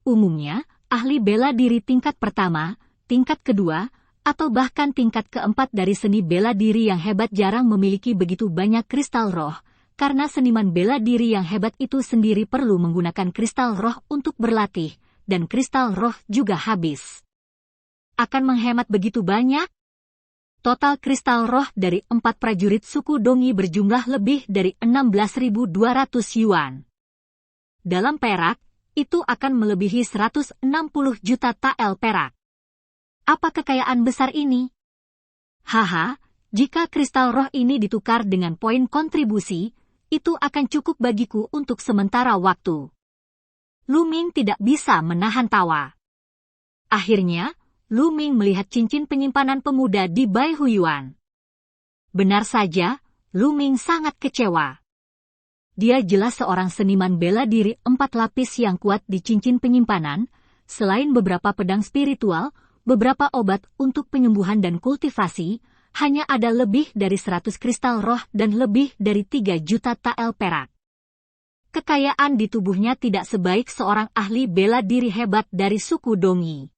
Speaker 1: Umumnya, ahli bela diri tingkat pertama, tingkat kedua, atau bahkan tingkat keempat dari seni bela diri yang hebat jarang memiliki begitu banyak kristal roh, karena seniman bela diri yang hebat itu sendiri perlu menggunakan kristal roh untuk berlatih, dan kristal roh juga habis. Akan menghemat begitu banyak? Total kristal roh dari 4 prajurit suku Dongi berjumlah lebih dari 16.200 yuan. Dalam perak, itu akan melebihi 160 juta tael perak. Apa kekayaan besar ini? Haha, jika kristal roh ini ditukar dengan poin kontribusi, itu akan cukup bagiku untuk sementara waktu. Lu Ming tidak bisa menahan tawa. Akhirnya, Lu Ming melihat cincin penyimpanan pemuda di Bai Huyuan. Benar saja, Lu Ming sangat kecewa. Dia jelas seorang seniman bela diri 4 lapis yang kuat di cincin penyimpanan, selain beberapa pedang spiritual, beberapa obat untuk penyembuhan dan kultivasi, hanya ada lebih dari 100 kristal roh dan lebih dari 3 juta tael perak. Kekayaan di tubuhnya tidak sebaik seorang ahli bela diri hebat dari suku Dongi.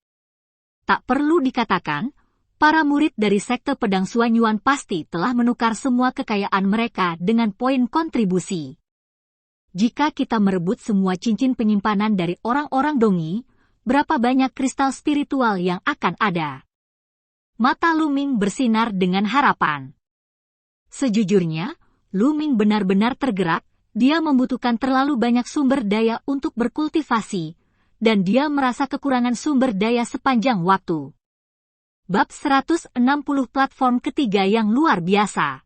Speaker 1: Tak perlu dikatakan, para murid dari sekte pedang Suanyuan pasti telah menukar semua kekayaan mereka dengan poin kontribusi. Jika kita merebut semua cincin penyimpanan dari orang-orang Dongi, berapa banyak kristal spiritual yang akan ada? Mata Lu Ming bersinar dengan harapan. Sejujurnya, Lu Ming benar-benar tergerak, dia membutuhkan terlalu banyak sumber daya untuk berkultivasi, dan dia merasa kekurangan sumber daya sepanjang waktu. Bab 160 platform ketiga yang luar biasa.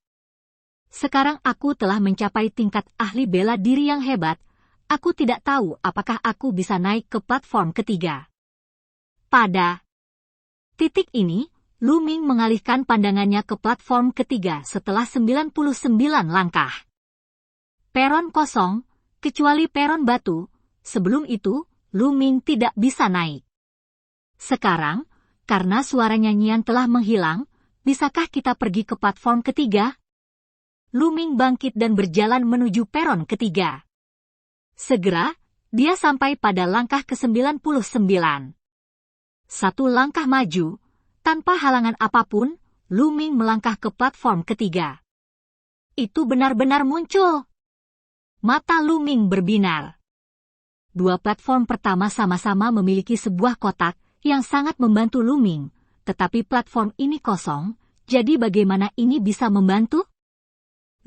Speaker 1: Sekarang aku telah mencapai tingkat ahli bela diri yang hebat, aku tidak tahu apakah aku bisa naik ke platform ketiga. Pada titik ini, Lu Ming mengalihkan pandangannya ke platform ketiga setelah 99 langkah. Peron kosong, kecuali peron batu, sebelum itu, Lu Ming tidak bisa naik. Sekarang, karena suara nyanyian telah menghilang, bisakah kita pergi ke platform ketiga? Lu Ming bangkit dan berjalan menuju peron ketiga. Segera, dia sampai pada langkah ke-99. 1 langkah maju, tanpa halangan apapun, Lu Ming melangkah ke platform ketiga. Itu benar-benar muncul. Mata Lu Ming berbinar. 2 platform pertama sama-sama memiliki sebuah kotak yang sangat membantu Lu Ming, tetapi platform ini kosong, jadi bagaimana ini bisa membantu?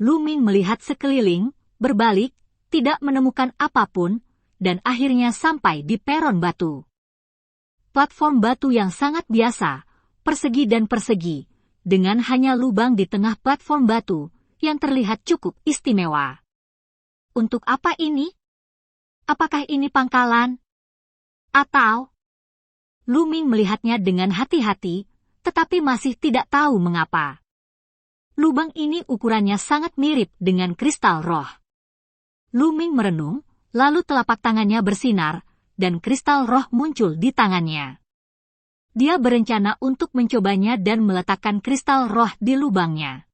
Speaker 1: Lu Ming melihat sekeliling, berbalik, tidak menemukan apapun, dan akhirnya sampai di peron batu. Platform batu yang sangat biasa, persegi dan persegi, dengan hanya lubang di tengah platform batu, yang terlihat cukup istimewa. Untuk apa ini? Apakah ini pangkalan? Atau? Lu Ming melihatnya dengan hati-hati, tetapi masih tidak tahu mengapa. Lubang ini ukurannya sangat mirip dengan kristal roh. Lu Ming merenung, lalu telapak tangannya bersinar, dan kristal roh muncul di tangannya. Dia berencana untuk mencobanya dan meletakkan kristal roh di lubangnya.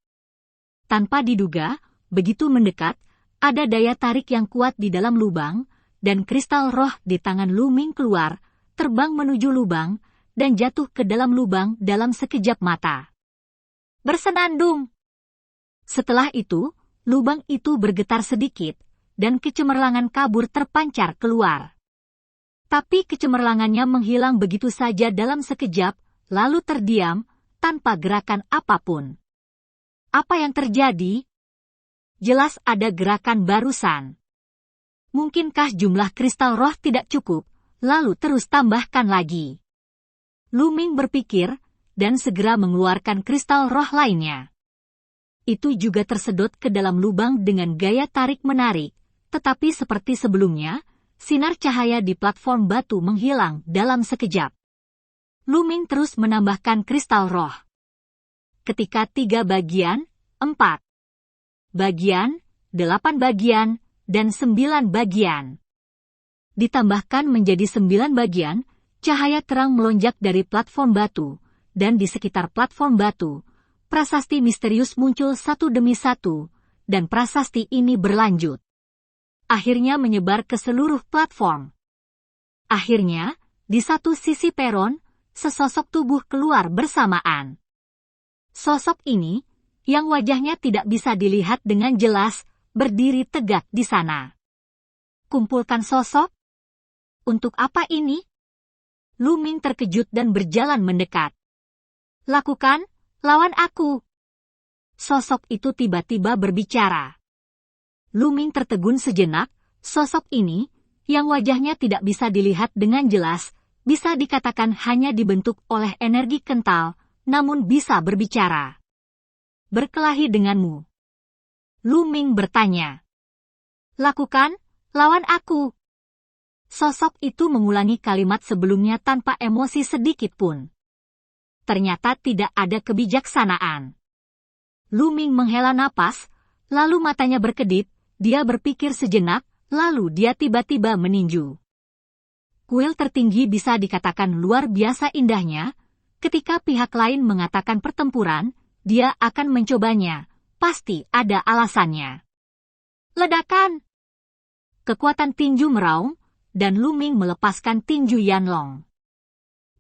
Speaker 1: Tanpa diduga, begitu mendekat, ada daya tarik yang kuat di dalam lubang, dan kristal roh di tangan Lu Ming keluar, terbang menuju lubang, dan jatuh ke dalam lubang dalam sekejap mata. Bersenandung. Setelah itu, lubang itu bergetar sedikit, dan kecemerlangan kabur terpancar keluar. Tapi kecemerlangannya menghilang begitu saja dalam sekejap, lalu terdiam, tanpa gerakan apapun. Apa yang terjadi? Jelas ada gerakan barusan. Mungkinkah jumlah kristal roh tidak cukup, lalu terus tambahkan lagi? Lu Ming berpikir, dan segera mengeluarkan kristal roh lainnya. Itu juga tersedot ke dalam lubang dengan gaya tarik-menarik, tetapi seperti sebelumnya, sinar cahaya di platform batu menghilang dalam sekejap. Lu Ming terus menambahkan kristal roh. Ketika 3 bagian, 4 bagian, 8 bagian, dan 9 bagian. Ditambahkan menjadi 9 bagian, cahaya terang melonjak dari platform batu, dan di sekitar platform batu, prasasti misterius muncul satu demi satu, dan prasasti ini berlanjut. Akhirnya menyebar ke seluruh platform. Akhirnya, di satu sisi peron, sesosok tubuh keluar bersamaan. Sosok ini, yang wajahnya tidak bisa dilihat dengan jelas, berdiri tegak di sana. Kumpulkan sosok? Untuk apa ini? Lu Ming terkejut dan berjalan mendekat. Lakukan, lawan aku. Sosok itu tiba-tiba berbicara. Lu Ming tertegun sejenak, sosok ini, yang wajahnya tidak bisa dilihat dengan jelas, bisa dikatakan hanya dibentuk oleh energi kental, namun bisa berbicara. Berkelahi denganmu. Lu Ming bertanya. Lakukan, lawan aku. Sosok itu mengulangi kalimat sebelumnya tanpa emosi sedikit pun. Ternyata tidak ada kebijaksanaan. Lu Ming menghela napas, lalu matanya berkedip, dia berpikir sejenak, lalu dia tiba-tiba meninju. Kuil tertinggi bisa dikatakan luar biasa indahnya, ketika pihak lain mengatakan pertempuran, dia akan mencobanya, pasti ada alasannya. Ledakan! Kekuatan tinju meraung, dan Lu Ming melepaskan tinju Yanlong.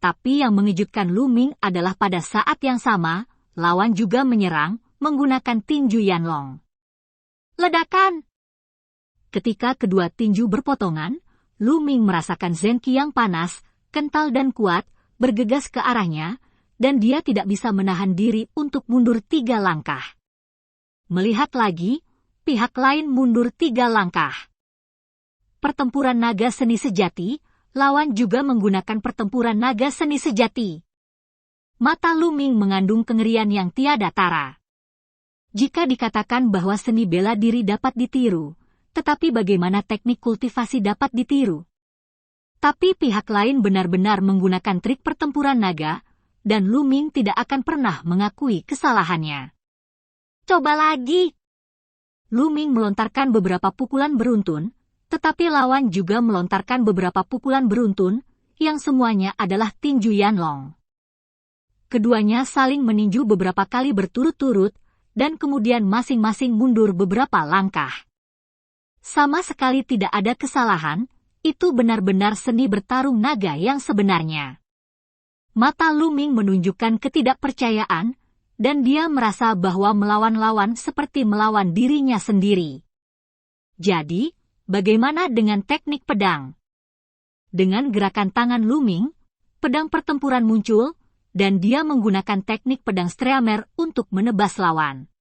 Speaker 1: Tapi yang mengejutkan Lu Ming adalah pada saat yang sama, lawan juga menyerang, menggunakan tinju Yanlong. Ledakan! Ketika kedua tinju berpotongan, Lu Ming merasakan Zhen Qi yang panas, kental dan kuat, bergegas ke arahnya, dan dia tidak bisa menahan diri untuk mundur 3 langkah. Melihat lagi, pihak lain mundur 3 langkah. Pertempuran naga seni sejati, lawan juga menggunakan pertempuran naga seni sejati. Mata Lu Ming mengandung kengerian yang tiada tara. Jika dikatakan bahwa seni bela diri dapat ditiru, tetapi bagaimana teknik kultivasi dapat ditiru? Tapi pihak lain benar-benar menggunakan trik pertempuran naga, dan Lu Ming tidak akan pernah mengakui kesalahannya. Coba lagi! Lu Ming melontarkan beberapa pukulan beruntun, tetapi lawan juga melontarkan beberapa pukulan beruntun, yang semuanya adalah tinju Yanlong. Keduanya saling meninju beberapa kali berturut-turut, dan kemudian masing-masing mundur beberapa langkah. Sama sekali tidak ada kesalahan, itu benar-benar seni bertarung naga yang sebenarnya. Mata Lu Ming menunjukkan ketidakpercayaan, dan dia merasa bahwa melawan lawan seperti melawan dirinya sendiri. Jadi, bagaimana dengan teknik pedang? Dengan gerakan tangan Lu Ming, pedang pertempuran muncul, dan dia menggunakan teknik pedang streamer untuk menebas lawan.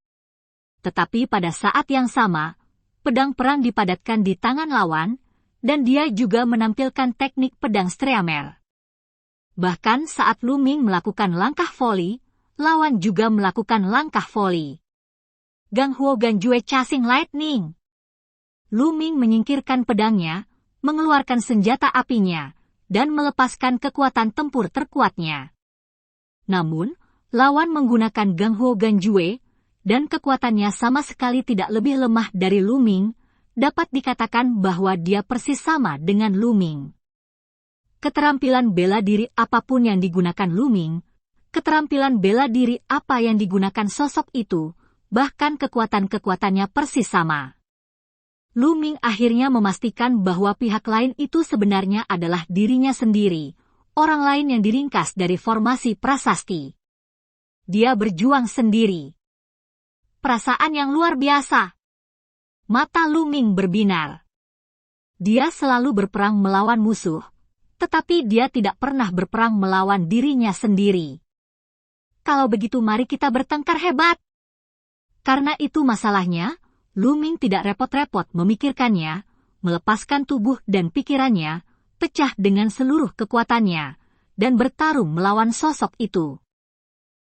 Speaker 1: Tetapi pada saat yang sama, pedang perang dipadatkan di tangan lawan, dan dia juga menampilkan teknik pedang streamer. Bahkan saat Lu Ming melakukan langkah volley, lawan juga melakukan langkah volley. Gang Huo Ganjue Chasing Lightning. Lu Ming menyingkirkan pedangnya, mengeluarkan senjata apinya, dan melepaskan kekuatan tempur terkuatnya. Namun, lawan menggunakan Gang Huo Ganjue, dan kekuatannya sama sekali tidak lebih lemah dari Lu Ming, dapat dikatakan bahwa dia persis sama dengan Lu Ming. Keterampilan bela diri apapun yang digunakan Lu Ming, keterampilan bela diri apa yang digunakan sosok itu, bahkan kekuatan-kekuatannya persis sama. Lu Ming akhirnya memastikan bahwa pihak lain itu sebenarnya adalah dirinya sendiri, orang lain yang diringkas dari formasi prasasti. Dia berjuang sendiri. Perasaan yang luar biasa. Mata Lu Ming berbinar. Dia selalu berperang melawan musuh, tetapi dia tidak pernah berperang melawan dirinya sendiri. Kalau begitu mari kita bertengkar hebat. Karena itu masalahnya, Lu Ming tidak repot-repot memikirkannya, melepaskan tubuh dan pikirannya, pecah dengan seluruh kekuatannya, dan bertarung melawan sosok itu.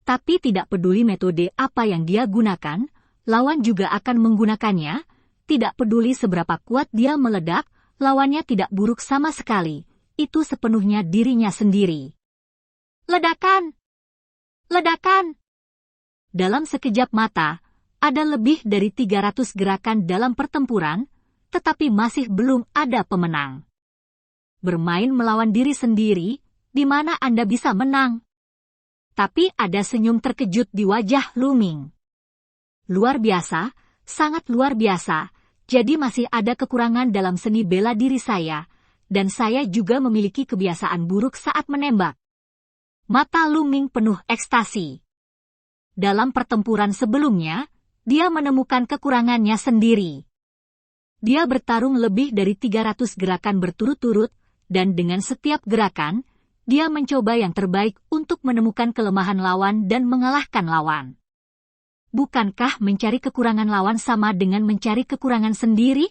Speaker 1: Tapi tidak peduli metode apa yang dia gunakan, lawan juga akan menggunakannya, tidak peduli seberapa kuat dia meledak, lawannya tidak buruk sama sekali, itu sepenuhnya dirinya sendiri. Ledakan! Ledakan! Dalam sekejap mata, ada lebih dari 300 gerakan dalam pertempuran, tetapi masih belum ada pemenang. Bermain melawan diri sendiri, di mana Anda bisa menang? Tapi ada senyum terkejut di wajah Lu Ming. Luar biasa, sangat luar biasa. Jadi masih ada kekurangan dalam seni bela diri saya, dan saya juga memiliki kebiasaan buruk saat menembak. Mata Lu Ming penuh ekstasi. Dalam pertempuran sebelumnya, dia menemukan kekurangannya sendiri. Dia bertarung lebih dari 300 gerakan berturut-turut, dan dengan setiap gerakan, dia mencoba yang terbaik untuk menemukan kelemahan lawan dan mengalahkan lawan. Bukankah mencari kekurangan lawan sama dengan mencari kekurangan sendiri?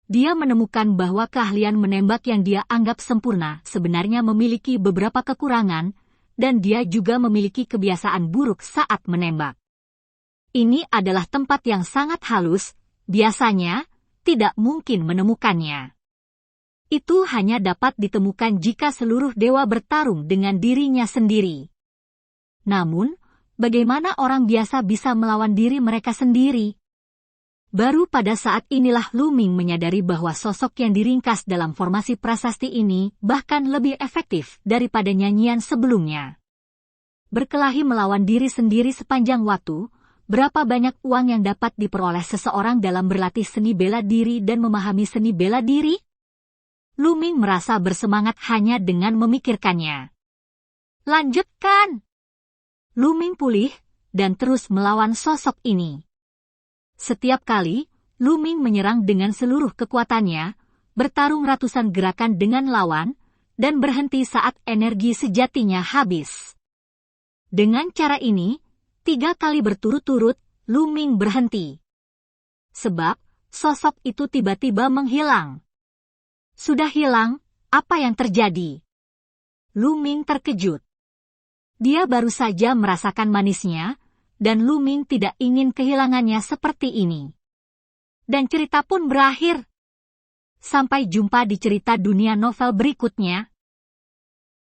Speaker 1: Dia menemukan bahwa keahlian menembak yang dia anggap sempurna sebenarnya memiliki beberapa kekurangan, dan dia juga memiliki kebiasaan buruk saat menembak. Ini adalah tempat yang sangat halus, biasanya tidak mungkin menemukannya. Itu hanya dapat ditemukan jika seluruh dewa bertarung dengan dirinya sendiri. Namun, bagaimana orang biasa bisa melawan diri mereka sendiri? Baru pada saat inilah Lu Ming menyadari bahwa sosok yang diringkas dalam formasi prasasti ini bahkan lebih efektif daripada nyanyian sebelumnya. Berkelahi melawan diri sendiri sepanjang waktu, berapa banyak uang yang dapat diperoleh seseorang dalam berlatih seni bela diri dan memahami seni bela diri? Lu Ming merasa bersemangat hanya dengan memikirkannya. Lanjutkan! Lu Ming pulih, dan terus melawan sosok ini. Setiap kali, Lu Ming menyerang dengan seluruh kekuatannya, bertarung ratusan gerakan dengan lawan, dan berhenti saat energi sejatinya habis. Dengan cara ini, 3 kali berturut-turut, Lu Ming berhenti. Sebab, sosok itu tiba-tiba menghilang. Sudah hilang, apa yang terjadi? Lu Ming terkejut. Dia baru saja merasakan manisnya, dan Lu Ming tidak ingin kehilangannya seperti ini. Dan cerita pun berakhir. Sampai jumpa di cerita dunia novel berikutnya.